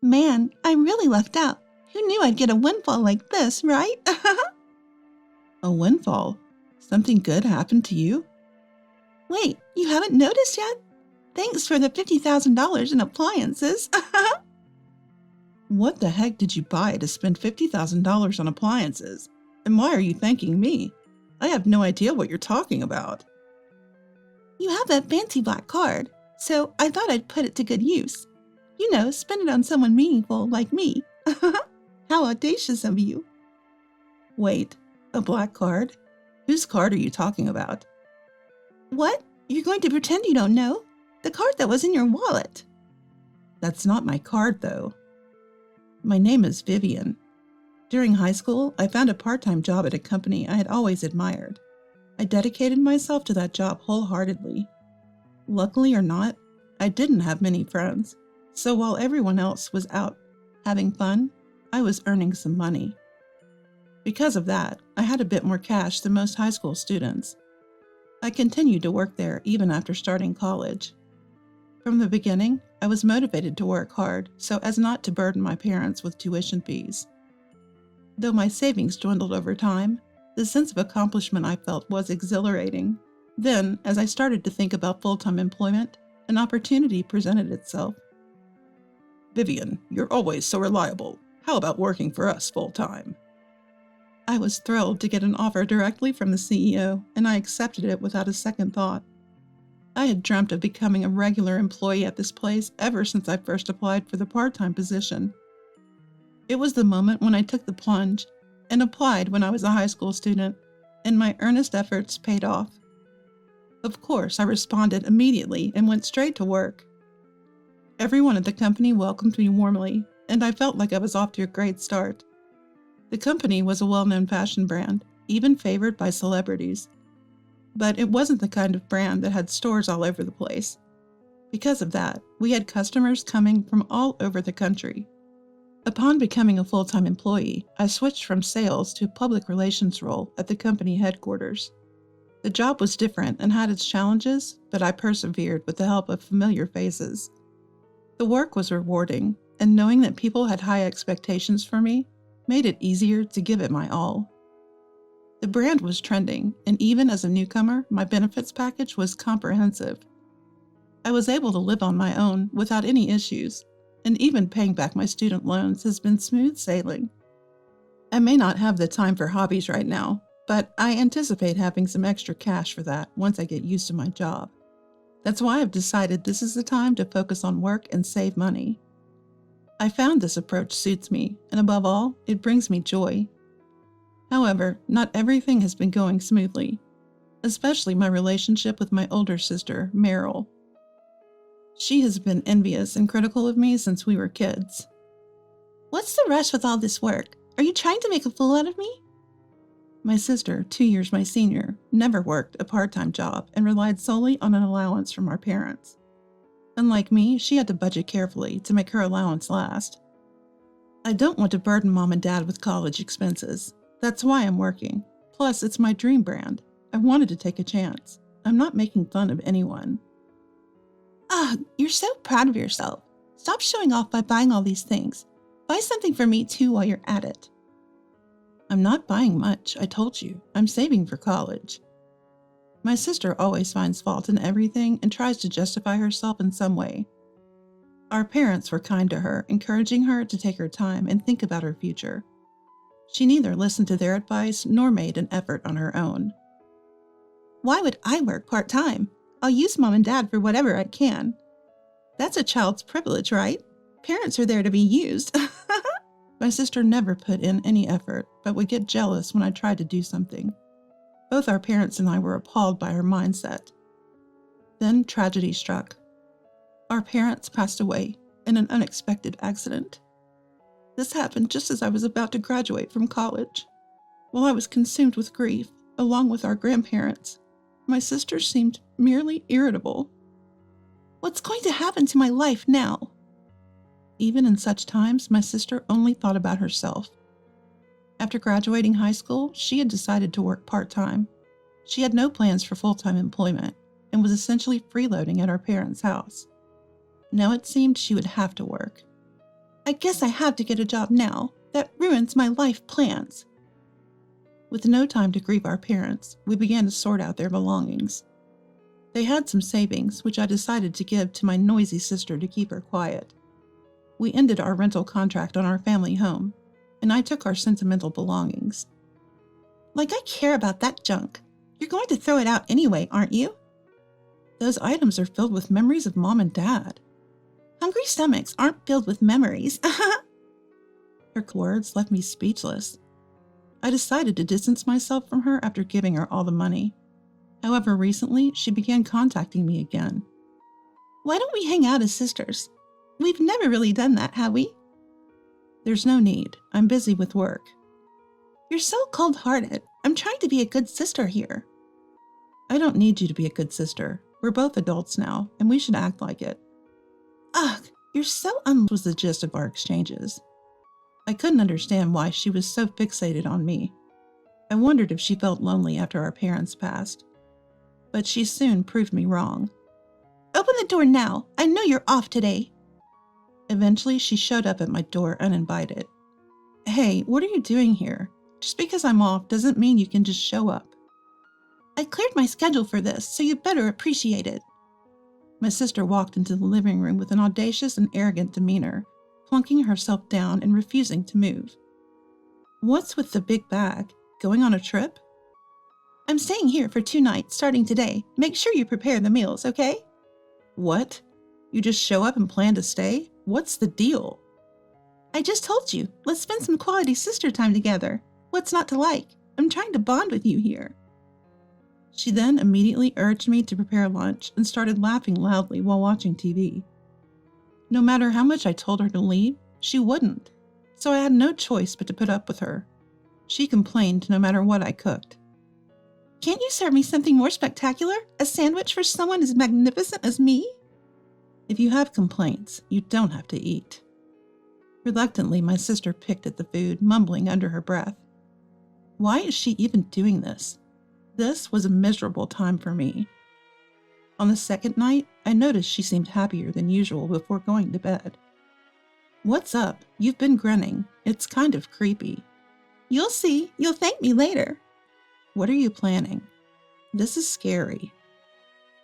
Man, I really lucked out. Who knew I'd get a windfall like this, right? A windfall? Something good happened to you? Wait, you haven't noticed yet? Thanks for the $50,000 in appliances. What the heck did you buy to spend $50,000 on appliances? And why are you thanking me? I have no idea what you're talking about. You have that fancy black card, so I thought I'd put it to good use. You know, spend it on someone meaningful like me. How audacious of you. Wait, a black card? Whose card are you talking about? What? You're going to pretend you don't know? The card that was in your wallet. That's not my card, though. My name is Vivian. During high school, I found a part-time job at a company I had always admired. I dedicated myself to that job wholeheartedly. Luckily or not, I didn't have many friends, so while everyone else was out having fun, I was earning some money. Because of that, I had a bit more cash than most high school students. I continued to work there even after starting college. From the beginning, I was motivated to work hard so as not to burden my parents with tuition fees. Though my savings dwindled over time, the sense of accomplishment I felt was exhilarating. Then, as I started to think about full-time employment, an opportunity presented itself. Vivian, you're always so reliable. How about working for us full-time? I was thrilled to get an offer directly from the CEO, and I accepted it without a second thought. I had dreamt of becoming a regular employee at this place ever since I first applied for the part-time position. It was the moment when I took the plunge and applied when I was a high school student, and my earnest efforts paid off. Of course, I responded immediately and went straight to work. Everyone at the company welcomed me warmly, and I felt like I was off to a great start. The company was a well-known fashion brand, even favored by celebrities. But it wasn't the kind of brand that had stores all over the place. Because of that, we had customers coming from all over the country. Upon becoming a full-time employee, I switched from sales to a public relations role at the company headquarters. The job was different and had its challenges, but I persevered with the help of familiar faces. The work was rewarding, and knowing that people had high expectations for me made it easier to give it my all. The brand was trending, and even as a newcomer, my benefits package was comprehensive. I was able to live on my own without any issues, and even paying back my student loans has been smooth sailing. I may not have the time for hobbies right now, but I anticipate having some extra cash for that once I get used to my job. That's why I've decided this is the time to focus on work and save money. I found this approach suits me, and above all, it brings me joy. However, not everything has been going smoothly, especially my relationship with my older sister, Meryl. She has been envious and critical of me since we were kids. What's the rush with all this work? Are you trying to make a fool out of me? My sister, 2 years my senior, never worked a part-time job and relied solely on an allowance from our parents. Unlike me, she had to budget carefully to make her allowance last. I don't want to burden Mom and Dad with college expenses. That's why I'm working. Plus, it's my dream brand. I wanted to take a chance. I'm not making fun of anyone. You're so proud of yourself. Stop showing off by buying all these things. Buy something for me too while you're at it. I'm not buying much, I told you. I'm saving for college. My sister always finds fault in everything and tries to justify herself in some way. Our parents were kind to her, encouraging her to take her time and think about her future. She neither listened to their advice nor made an effort on her own. Why would I work part-time? I'll use Mom and Dad for whatever I can. That's a child's privilege, right? Parents are there to be used. My sister never put in any effort, but would get jealous when I tried to do something. Both our parents and I were appalled by her mindset. Then tragedy struck. Our parents passed away in an unexpected accident. This happened just as I was about to graduate from college. While I was consumed with grief, along with our grandparents, my sister seemed merely irritable. What's going to happen to my life now? Even in such times, my sister only thought about herself. After graduating high school, she had decided to work part-time. She had no plans for full-time employment and was essentially freeloading at our parents' house. Now it seemed she would have to work. I guess I have to get a job now. That ruins my life plans. With no time to grieve our parents, we began to sort out their belongings. They had some savings, which I decided to give to my noisy sister to keep her quiet. We ended our rental contract on our family home, and I took our sentimental belongings. Like I care about that junk. You're going to throw it out anyway, aren't you? Those items are filled with memories of Mom and Dad. Hungry stomachs aren't filled with memories. Her words left me speechless. I decided to distance myself from her after giving her all the money. However, recently, she began contacting me again. Why don't we hang out as sisters? We've never really done that, have we? There's no need. I'm busy with work. You're so cold-hearted. I'm trying to be a good sister here. I don't need you to be a good sister. We're both adults now, and we should act like it. Ugh, you're so was the gist of our exchanges. I couldn't understand why she was so fixated on me. I wondered if she felt lonely after our parents passed. But she soon proved me wrong. Open the door now. I know you're off today. Eventually, she showed up at my door uninvited. Hey, what are you doing here? Just because I'm off doesn't mean you can just show up. I cleared my schedule for this, so you better appreciate it. My sister walked into the living room with an audacious and arrogant demeanor, plunking herself down and refusing to move. What's with the big bag? Going on a trip? I'm staying here for 2 nights starting today. Make sure you prepare the meals, okay? What? You just show up and plan to stay? What's the deal? I just told you. Let's spend some quality sister time together. What's not to like? I'm trying to bond with you here. She then immediately urged me to prepare lunch and started laughing loudly while watching TV. No matter how much I told her to leave, she wouldn't, so I had no choice but to put up with her. She complained no matter what I cooked. Can't you serve me something more spectacular? A sandwich for someone as magnificent as me? If you have complaints, you don't have to eat. Reluctantly, my sister picked at the food, mumbling under her breath. Why is she even doing this? This was a miserable time for me. On the second night, I noticed she seemed happier than usual before going to bed. What's up? You've been grinning. It's kind of creepy. You'll see. You'll thank me later. What are you planning? This is scary.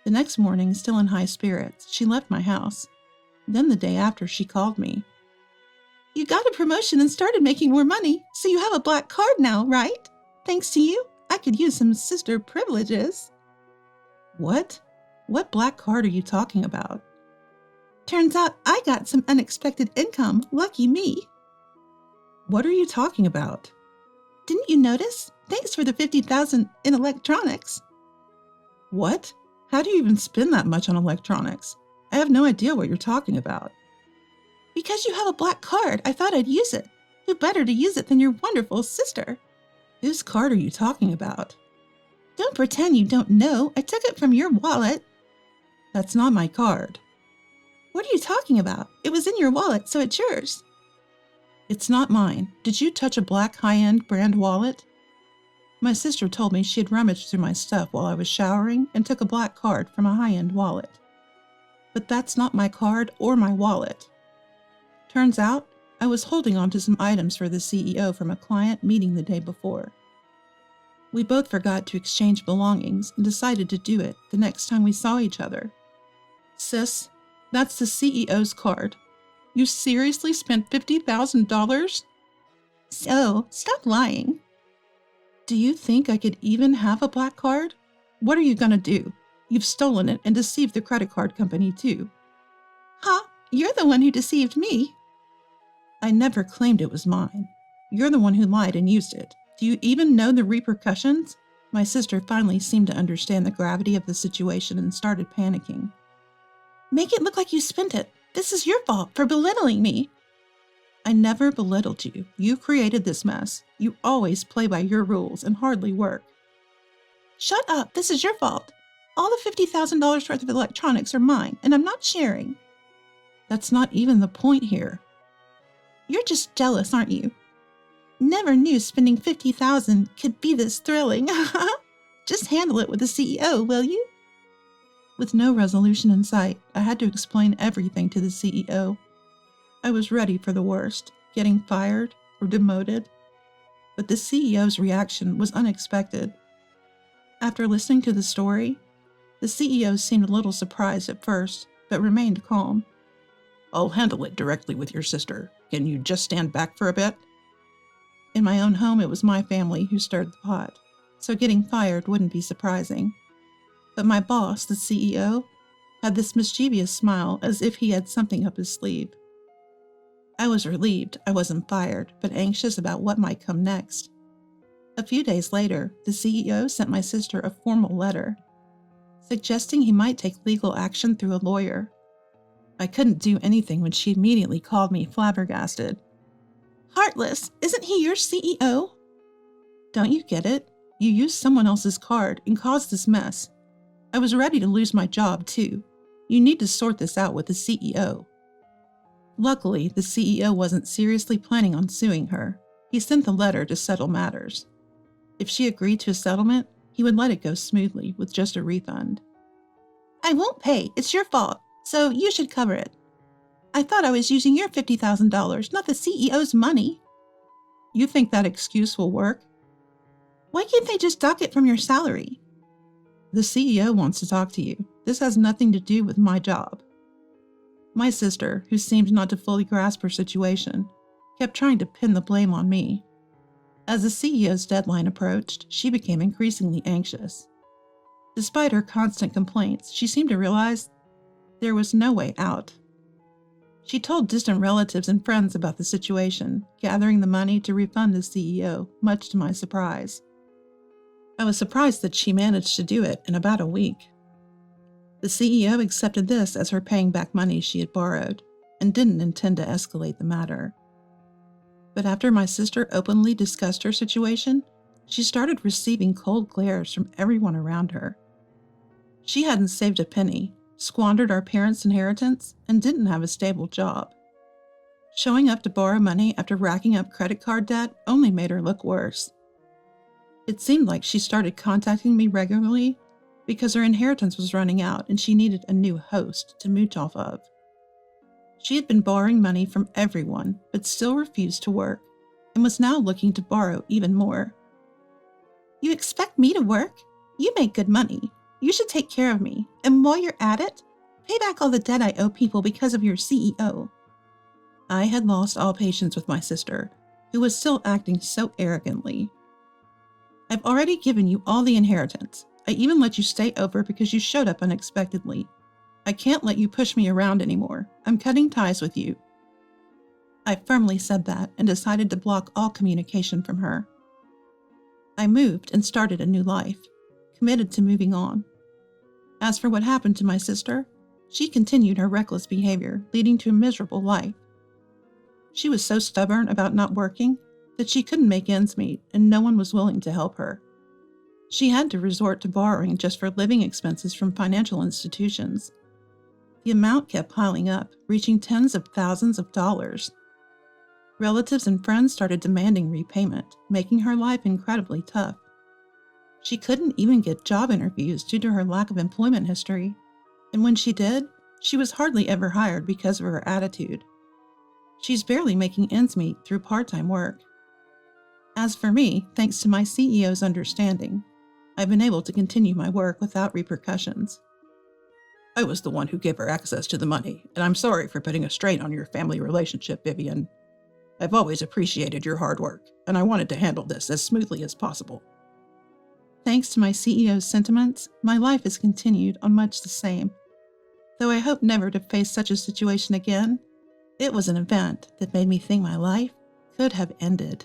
The next morning, still in high spirits, she left my house. Then the day after, she called me. You got a promotion and started making more money, so you have a black card now, right? Thanks to you, I could use some sister privileges. What? What black card are you talking about? Turns out I got some unexpected income. Lucky me. What are you talking about? Didn't you notice? Thanks for the $50,000 in electronics. What? How do you even spend that much on electronics? I have no idea what you're talking about. Because you have a black card, I thought I'd use it. Who better to use it than your wonderful sister? Whose card are you talking about? Don't pretend you don't know. I took it from your wallet. That's not my card. What are you talking about? It was in your wallet, so it's yours. It's not mine. Did you touch a black high-end brand wallet? My sister told me she had rummaged through my stuff while I was showering and took a black card from a high-end wallet. But that's not my card or my wallet. Turns out, I was holding on to some items for the CEO from a client meeting the day before. We both forgot to exchange belongings and decided to do it the next time we saw each other. Sis, that's the CEO's card. You seriously spent $50,000? So, stop lying. Do you think I could even have a black card? What are you gonna do? You've stolen it and deceived the credit card company too. Huh? You're the one who deceived me. I never claimed it was mine. You're the one who lied and used it. Do you even know the repercussions? My sister finally seemed to understand the gravity of the situation and started panicking. Make it look like you spent it. This is your fault for belittling me. I never belittled you. You created this mess. You always play by your rules and hardly work. Shut up. This is your fault. All the $50,000 worth of electronics are mine, and I'm not sharing. That's not even the point here. You're just jealous, aren't you? Never knew spending $50,000 could be this thrilling. Just handle it with the CEO, will you? With no resolution in sight, I had to explain everything to the CEO. I was ready for the worst, getting fired or demoted. But the CEO's reaction was unexpected. After listening to the story, the CEO seemed a little surprised at first, but remained calm. I'll handle it directly with your sister. Can you just stand back for a bit? In my own home, it was my family who stirred the pot, so getting fired wouldn't be surprising. But my boss, the CEO, had this mischievous smile as if he had something up his sleeve. I was relieved I wasn't fired, but anxious about what might come next. A few days later, the CEO sent my sister a formal letter, suggesting he might take legal action through a lawyer. I couldn't do anything when she immediately called me flabbergasted. Heartless, isn't he your CEO? Don't you get it? You used someone else's card and caused this mess. I was ready to lose my job, too. You need to sort this out with the CEO. Luckily, the CEO wasn't seriously planning on suing her. He sent the letter to settle matters. If she agreed to a settlement, he would let it go smoothly with just a refund. I won't pay. It's your fault, so you should cover it. I thought I was using your $50,000, not the CEO's money. You think that excuse will work? Why can't they just dock it from your salary? The CEO wants to talk to you. This has nothing to do with my job. My sister, who seemed not to fully grasp her situation, kept trying to pin the blame on me. As the CEO's deadline approached, she became increasingly anxious. Despite her constant complaints, she seemed to realize there was no way out. She told distant relatives and friends about the situation, gathering the money to refund the CEO, much to my surprise. I was surprised that she managed to do it in about a week. The CEO accepted this as her paying back money she had borrowed, and didn't intend to escalate the matter. But after my sister openly discussed her situation, she started receiving cold glares from everyone around her. She hadn't saved a penny, squandered our parents' inheritance, and didn't have a stable job. Showing up to borrow money after racking up credit card debt only made her look worse. It seemed like she started contacting me regularly because her inheritance was running out and she needed a new host to mooch off of. She had been borrowing money from everyone, but still refused to work, and was now looking to borrow even more. You expect me to work? You make good money. You should take care of me, and while you're at it, pay back all the debt I owe people because of your CEO. I had lost all patience with my sister, who was still acting so arrogantly. I've already given you all the inheritance. I even let you stay over because you showed up unexpectedly. I can't let you push me around anymore. I'm cutting ties with you. I firmly said that and decided to block all communication from her. I moved and started a new life, committed to moving on. As for what happened to my sister, she continued her reckless behavior, leading to a miserable life. She was so stubborn about not working that she couldn't make ends meet, and no one was willing to help her. She had to resort to borrowing just for living expenses from financial institutions. The amount kept piling up, reaching tens of thousands of dollars. Relatives and friends started demanding repayment, making her life incredibly tough. She couldn't even get job interviews due to her lack of employment history, and when she did, she was hardly ever hired because of her attitude. She's barely making ends meet through part-time work. As for me, thanks to my CEO's understanding, I've been able to continue my work without repercussions. I was the one who gave her access to the money, and I'm sorry for putting a strain on your family relationship, Vivian. I've always appreciated your hard work, and I wanted to handle this as smoothly as possible. Thanks to my CEO's sentiments, my life has continued on much the same. Though I hope never to face such a situation again, it was an event that made me think my life could have ended.